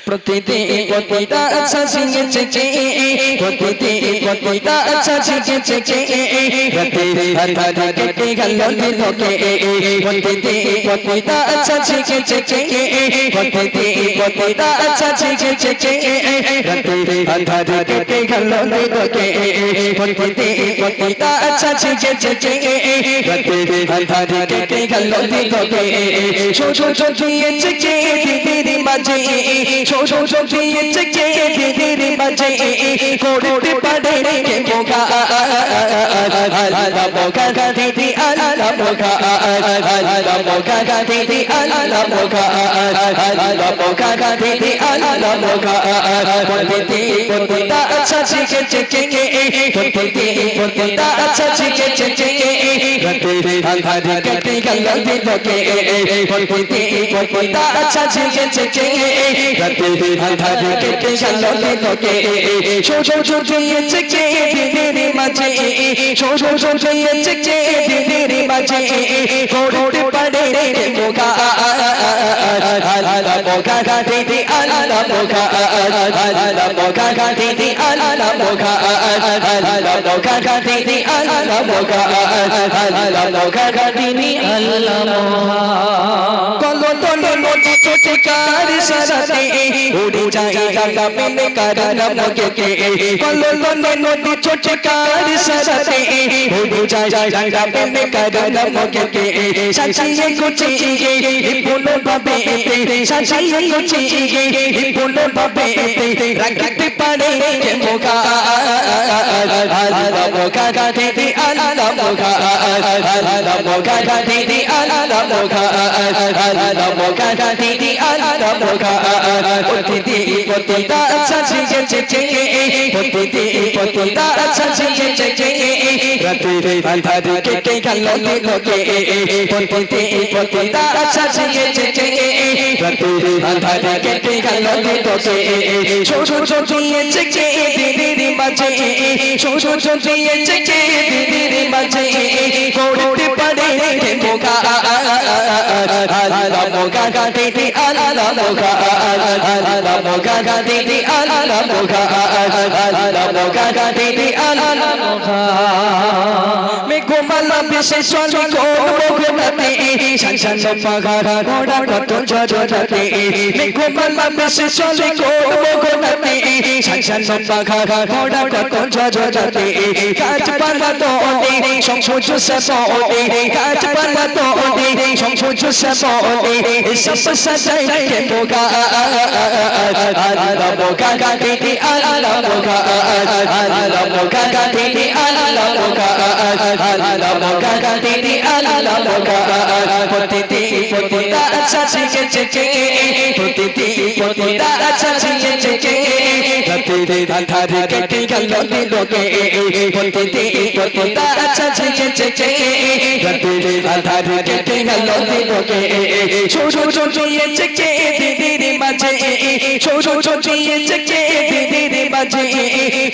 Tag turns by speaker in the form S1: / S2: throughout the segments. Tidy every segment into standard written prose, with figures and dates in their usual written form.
S1: প্রতিদিন প্রতিটা আচ্ছা শিখেছে কে প্রতিদিন প্রতিটা আচ্ছা শিখেছে কে রাতে আধারে কেটে গেল দিনকে প্রতিদিন প্রতিটা আচ্ছা শিখেছে কে প্রতিদিন প্রতিটা আচ্ছা শিখেছে কে রাতে আধারে কেটে গেল দিনকে প্রতিদিন প্রতিটা আচ্ছা শিখেছে কে রাতে আধারে কেটে গেল দিনকে ছোট ছোট দিয়েছে কে দিদির মাঝে ছোট ছোট দিয়েছে কে দিদির মাঝে করতে পারে কে মোগা আল্লাহ মোগা দিদি আল্লাহ মোগা আল্লাহ মোগা দিদি আল্লাহ মোগা আল্লাহ মোগা দিদি আল্লাহ মোগা প্রতিদিন প্রতিটা আচ্ছা শিখেছে কে প্রতিদিন প্রতিটা আচ্ছা শিখেছে কে রাতে আধারে কেটে গেল দিনকে প্রতিদিন প্রতিটা আচ্ছা শিখেছে কে রাতে আধারে কেটে গেল দিনকে ছোট ছোট দিয়েছে কে দিদির মাঝে ছোট ছোট দিয়েছে কে দিদির মাঝে করতে পারে রে মোগা আল্লাহ মোগা দিদি আল্লাহ মোগা আল্লাহ মোগা দিদি আল্লাহ মোগা আল্লাহ মোগা দিদি আল্লাহ মোগা আল্লাহ মোগা দিদি আল্লাহ মোগা কলো তলে নদী ছোটে কার সারাতে উড়ে যায় গঙ্গা মেলে কারণ মগে কে কলো তলে নদী ছোটে কার সারাতে উড়ে যায় গঙ্গা মেলে কারণ মগে কে সাজিয়ে গুছিয়ে বিপুল ভাবে সাজিয়ে গুছিয়ে বিপুল ভাবে রাখতে পারে কে মোগা আল্লাহ মোগা দিদি আল্লাহ মোগা আল্লাহ মোগা দিদি আল্লাহ মোগা আল্লাহ মোগা দিদি আল্লাহ মোগা প্রতিদিন প্রতিটা আচ্ছা শিখেছে কে প্রতিদিন প্রতিটা আচ্ছা শিখেছে কে রাতে আধারে কেটে গেল দিনকে প্রতিদিন প্রতিটা আচ্ছা শিখেছে কে রাতে আধারে কেটে গেল দিনকে ছোট ছোট দিয়েছে কে দিদির মাঝে ছোট ছোট দিয়েছে কে দিদির মাঝে করতে পারে কে মোগা আল্লাহ মোগা দিদি আল্লাহ মোগা আল্লাহ মোগা দিদি আল্লাহ মোগা আল্লাহ মোগা দিদি আল্লাহ মোগা মে গোমালা বিশেষ চলে গোমোগনাতে শানশান পাগাড়া ঘোড়া কত জজরাতে মে গোমালা বিশেষ চলে গোমোগনাতে শানশান পাগাড়া ঘোড়া কত জজরাতে কাজ পালা তো ওদে সংসুজ সপোদে কাজ পালা তো ওদে সংসুজ সপোদে সব সাজাই কে মোগা আল্লাহ মোগা দিদি আল্লাহ মোগা আল্লাহ মোগা দিদি আল্লাহ মোগা আল্লাহ মোগা দিদি আল্লাহ মোগা প্রতিদিন প্রতিটা আচ্ছা শিখেছে কে প্রতিদিন প্রতিটা আচ্ছা শিখেছে কে রাতে আধারে কেটে গেল দিনকে প্রতিদিন প্রতিটা আচ্ছা শিখেছে কে রাতে আধারে কেটে গেল দিনকে ছোট ছোট দিয়েছে কে দিদির মাঝে ছোট ছোট দিয়েছে কে দিদির মাঝে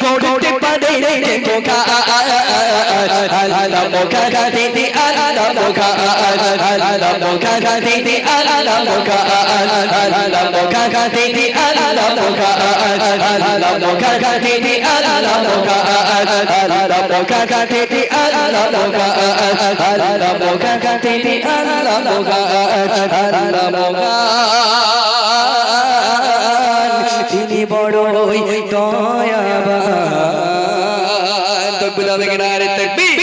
S1: করতে পারে রে মোগা আল্লাহ মোগা দিদি আল্লাহ মোগা আল্লাহ মোগা দিদি আল্লাহ মোগা আল্লাহ মোগা দিদি আল্লাহ মোগা আল্লাহ মোগা দিদি আল্লাহ মোগা আল্লাহ মোগা দিদি আল্লাহ মোগা আল্লাহ মোগা দিদি আল্লাহ মোগা আল্লাহ মোগা তিনি বড়ই দয়াবান তকবীর হবে কিনারে তকবীর